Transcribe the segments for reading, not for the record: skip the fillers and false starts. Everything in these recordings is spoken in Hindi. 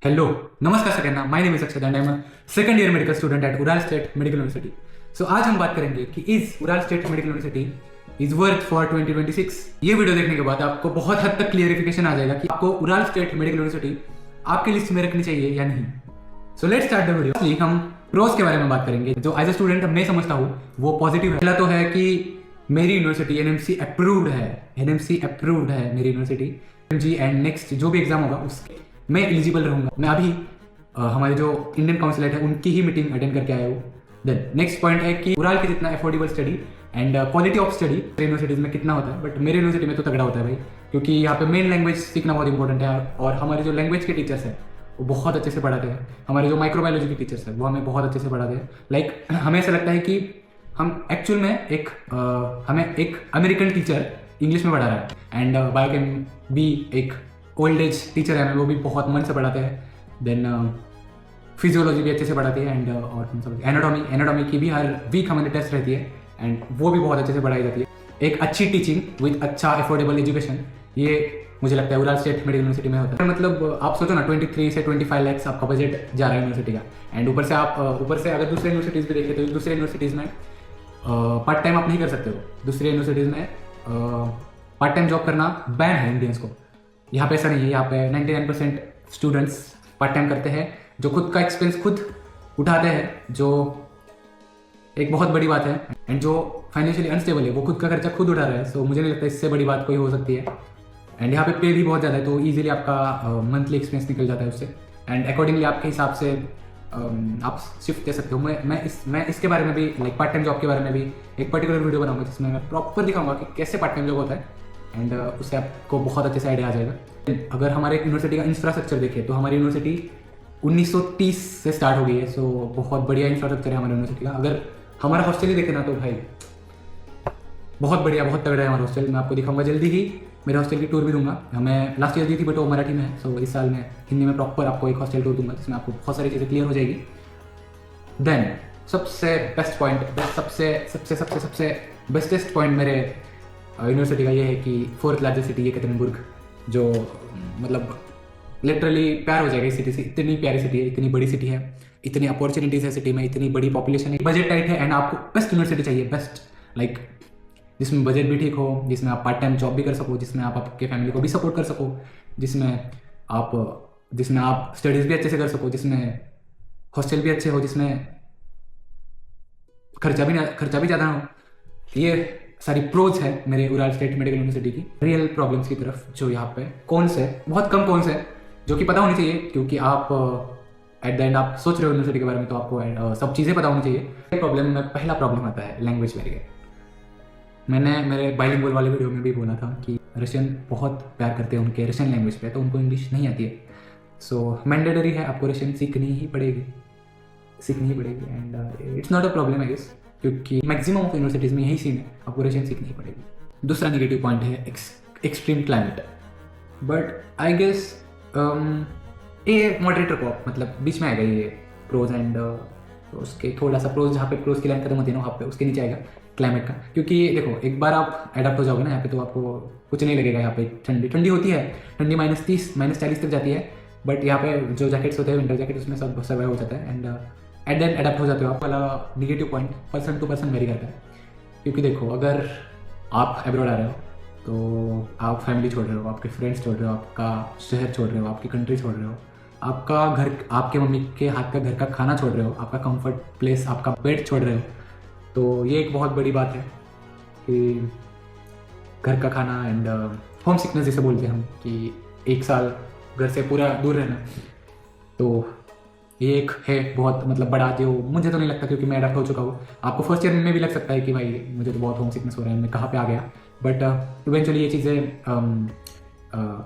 हेलो, नमस्कार सगळ्यांना. My name is Akshay and I am second year medical student at Ural State Medical University. So आज हम बात करेंगे कि is Ural State Medical University is worth for 2026. ये वीडियो देखने के बाद आपको बहुत हद तक क्लियरिफिकेशन आ जाएगा कि आपको उराल स्टेट मेडिकल यूनिवर्सिटी आपकी लिस्ट में रखनी चाहिए या नहीं. So let's start the video. हम प्रोस के बारे में बात करेंगे जो एज अ स्टूडेंट मैं समझता हूँ वो पॉजिटिव है. पहला तो है कि मेरी यूनिवर्सिटी एनएमसी अप्रूव्ड है मेरी यूनिवर्सिटी. एमजी एंड नेक्स्ट जो भी एग्जाम होगा उसके मैं एलिजिबल रहूंगा. मैं अभी हमारे जो इंडियन काउंसिलेट है उनकी ही मीटिंग अटेंड करके आया हूँ. देन नेक्स्ट पॉइंट है कि उराल की जितना affordable study and quality of study universities में कितना होता है, बट मेरे यूनिवर्सिटी में तो तगड़ा होता है भाई, क्योंकि यहाँ पे मेन लैंग्वेज सीखना बहुत इंपॉर्टेंट है. और हमारे जो लैंग्वेज के टीचर्स हैं वो बहुत अच्छे से पढ़ाते हैं. हमारे जो माइक्रोबायोलॉजी के टीचर्स हैं वो हमें बहुत अच्छे से पढ़ाते हैं. लाइक हमें ऐसा लगता है कि हम एक्चुअल में हमें एक अमेरिकन टीचर इंग्लिश में पढ़ा रहा है. एंड बायोकेम भी एक ओल्ड एज टीचर है, हमें वो भी बहुत मन से पढ़ाते हैं. देन फिजियोलॉजी भी अच्छे से पढ़ाती है. एंड और एनाटॉमी की भी हर वीक हमारे टेस्ट रहती है एंड वो भी बहुत अच्छे से पढ़ाई जाती है. एक अच्छी टीचिंग विद अच्छा अफोर्डेबल एजुकेशन, ये मुझे लगता है उराल स्टेट मेडिकल यूनिवर्सिटी में होता है. मतलब आप सोचो ना 23 से 25 लाख आपका बजट जा रहा है यूनिवर्सिटी का. एंड ऊपर से अगर दूसरे यूनिवर्सिटीज़ भी देखें तो दूसरे यूनिवर्सिटीज़ में पार्ट टाइम आप नहीं कर सकते हो. दूसरे यूनिवर्सिटीज़ में पार्ट टाइम जॉब करना बैन है इंडियंस को. यहाँ पे ऐसा नहीं है. यहाँ पे 99% स्टूडेंट्स पार्ट टाइम करते हैं, जो खुद का एक्सपेंस खुद उठाते हैं, जो एक बहुत बड़ी बात है. एंड जो फाइनेंशियली अनस्टेबल है वो खुद का खर्चा खुद उठा रहा है. सो मुझे नहीं लगता इससे बड़ी बात कोई हो सकती है. एंड यहाँ पे भी बहुत ज़्यादा है, तो ईजिली आपका मंथली एक्सपेंस निकल जाता है उससे. एंड अकॉर्डिंगली आपके हिसाब से आप शिफ्ट दे सकते हो. मैं इसके बारे में भी लाइक पार्ट टाइम जॉब के बारे में भी एक पर्टिकुलर वीडियो बनाऊंगा जिसमें मैं प्रॉपर दिखाऊंगा कि कैसे पार्ट टाइम जॉब होता है. एंड उससे आपको बहुत अच्छे से आइडिया आ जाएगा. अगर हमारे यूनिवर्सिटी का इंफ्रास्ट्रक्चर देखें तो हमारी यूनिवर्सिटी 1930 से स्टार्ट हो गई है. सो बहुत बढ़िया इंफ्रास्ट्रक्चर है हमारी यूनिवर्सिटी का. अगर हमारा हॉस्टल ही देखे ना तो भाई बहुत बढ़िया, बहुत तगड़ा है हमारा हॉस्टल. मैं आपको दिखाऊंगा जल्दी ही. मेरे हॉस्टल की टूर भी दूंगा. हमें लास्ट ईयर दी थी बट वो मराठी में है. सो इस साल मैं हिंदी में प्रॉपर आपको एक हॉस्टल टूर दूंगा जिसमें आपको बहुत सारी चीज़ें क्लियर हो जाएगी. देन सबसे बेस्ट पॉइंट, सबसे बेस्टेस्ट पॉइंट मेरे यूनिवर्सिटी का ये है कि 4th लार्जेस्ट सिटी है येकतरिनबुर्ग, जो मतलब लिटरली प्यार हो जाएगा इस सिटी से. इतनी प्यारी सिटी है, इतनी बड़ी सिटी है, इतनी अपॉर्चुनिटीज़ है सिटी में, इतनी बड़ी पॉपुलेशन है, बजट टाइट है. एंड आपको बेस्ट यूनिवर्सिटी चाहिए, बेस्ट लाइक जिसमें बजट भी ठीक हो, जिसमें आप पार्ट टाइम जॉब भी कर सको, जिसमें आप आपके फैमिली को भी सपोर्ट कर सको, जिसमें आप स्टडीज़ भी अच्छे से कर सको, जिसमें हॉस्टल भी अच्छे हो, जिसमें खर्चा भी ज़्यादा हो. ये सारी प्रोज है मेरे उराल स्टेट मेडिकल यूनिवर्सिटी की. रियल प्रॉब्लम्स की तरफ जो यहाँ पे कौन्स है, बहुत कम कौन्स है जो कि पता होनी चाहिए, क्योंकि आप एट द एंड आप सोच रहे हो यूनिवर्सिटी के बारे में तो आपको सब चीज़ें पता होनी चाहिए. प्रॉब्लम में पहला प्रॉब्लम आता है लैंग्वेज बैरियर. मैंने मेरे बाइलिंगुअल वाले वीडियो में भी बोला था कि रशियन बहुत प्यार करते हैं उनके रशियन लैंग्वेज पे, तो उनको इंग्लिश नहीं आती है. सो मैंडेटरी है, आपको रशियन सीखनी ही पड़ेगी. And it's not a problem I guess, क्योंकि मैक्सिमम ऑफ यूनिवर्सिटीज़ में यही सीन है, आपको रशियन सीखनी ही पड़ेगी. दूसरा नेगेटिव पॉइंट है extreme climate. But I guess ये मॉडरेटर को मतलब बीच में आएगा ये प्रोज एंड उसके थोड़ा सा प्रोज, जहाँ पे प्रोज की लाइन खत्म होती है ना वहाँ पे उसके नीचे आएगा क्लाइमेट का. क्योंकि देखो एक बार आप एडाप्ट हो जाओगे ना यहाँ पे तो आपको कुछ नहीं लगेगा. यहाँ पे ठंडी होती है, ठंडी -30 -40 तक जाती है. बट यहाँ पे जो जैकेट्स होते हैं विंटर जैकेट उसमें सब सर्वाइव हो जाता है. एंड एट देन एडाप्ट हो जाते हो आप. वाला negative point person to person vary करता है. क्योंकि देखो अगर आप एब्रॉड आ रहे हो तो आप फैमिली छोड़ रहे हो, आपके फ्रेंड्स छोड़ रहे हो, आपका शहर छोड़ रहे हो, आपकी कंट्री छोड़ रहे हो, आपका घर, आपके मम्मी के हाथ का घर का खाना छोड़ रहे हो, आपका कंफर्ट प्लेस, आपका बेड छोड़ रहे हो. तो ये एक बहुत बड़ी बात है कि घर का खाना एंड होम सिकनेस जिसे बोलते हैं हम, कि एक साल घर से पूरा दूर रहना. तो ये एक है बहुत मतलब बड़ा, जो मुझे तो नहीं लगता क्योंकि मैं अडैप्ट हो चुका हूँ. आपको फर्स्ट ईयर में भी लग सकता है कि भाई मुझे तो बहुत होम सिकनेस हो रहा है, मैं कहाँ पे आ गया. बट इवेंचुअली ये चीज़ें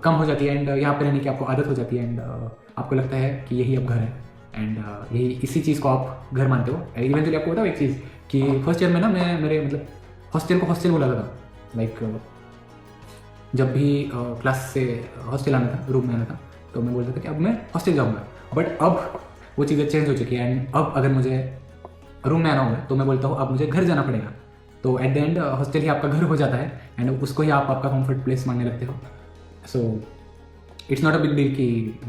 कम हो जाती है. एंड यहाँ पे रहने की आपको आदत हो जाती है. एंड आपको लगता है कि यही अब घर है. एंड यही इसी चीज़ को आप घर मानते हो. इवेंचुअली आपको बताओ एक चीज़ कि फर्स्ट ईयर में ना मैं मेरे मतलब हॉस्टल को हॉस्टल बोला था. लाइक जब भी क्लास से हॉस्टल आना था, रूम में आना था, तो मैं बोलता था कि अब मैं हॉस्टल जाऊँगा. बट अब वो चीज़ें चेंज हो चुकी है. एंड अब अगर मुझे रूम में आना होगा तो मैं बोलता हूँ अब मुझे घर जाना पड़ेगा. तो एट द एंड हॉस्टल ही आपका घर हो जाता है एंड उसको ही आप आपका कंफर्ट प्लेस मानने लगते हो. So it's not a big deal कि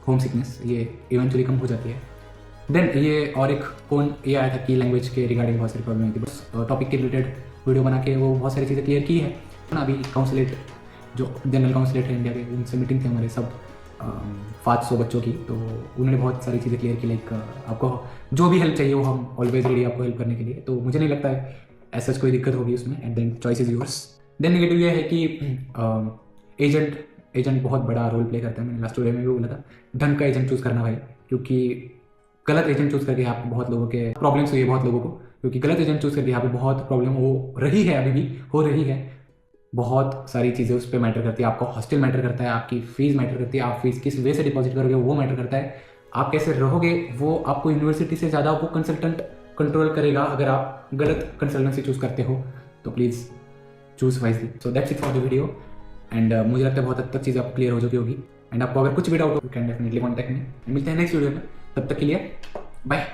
होम सिकनेस, ये इवेंचुअली कम हो जाती है। देन ये और एक कौन ये आया था कि लैंग्वेज के रिगार्डिंग बहुत सारी प्रॉब्लम थी, बस टॉपिक के रिलेटेड वीडियो बना के वो बहुत सारी चीज़ें क्लियर की है ना। अभी काउंसलेट जो जनरल काउंसलेट है इंडिया के, उनसे मीटिंग थी हमारे सब 500 बच्चों की, तो उन्होंने बहुत सारी चीज़ें क्लियर की। लाइक आपको जो भी हेल्प चाहिए वो हम ऑलवेज रेडी आपको हेल्प करने के लिए, तो मुझे नहीं लगता है ऐसा कोई दिक्कत होगी उसमें। And then choice is yours. Then negative ये है कि एजेंट बहुत बड़ा रोल प्ले करता है। मैंने लास्ट वीडियो में भी बोला था, ढंग का एजेंट चूज़ करना भाई, क्योंकि गलत एजेंट चूज़ करके यहाँ पे बहुत लोगों के प्रॉब्लम्स हुई है, बहुत लोगों को, क्योंकि गलत एजेंट चूज़ करके यहाँ पे बहुत प्रॉब्लम हो रही है, अभी भी हो रही है। बहुत सारी चीज़ें उस पर मैटर करती है। आपका हॉस्टल मैटर करता है, आपकी फ़ीस मैटर करती है, आप फीस किस वे से डिपॉजिट करोगे वो मैटर करता है, आप कैसे रहोगे वो आपको यूनिवर्सिटी से ज़्यादा वो कंसल्टेंट कंट्रोल करेगा। अगर आप गलत कंसल्टेंसी चूज़ करते हो तो please choose wisely. So that's it for the video. And मुझे लगता है बहुत हद तक चीज़ आपको क्लियर हो चुकी होगी। एंड आपको अगर कुछ भी डाउट हो कैन डेफिनेटली कॉन्टैक्ट में। मिलते हैं नेक्स्ट वीडियो में, तब तक के लिए बाय।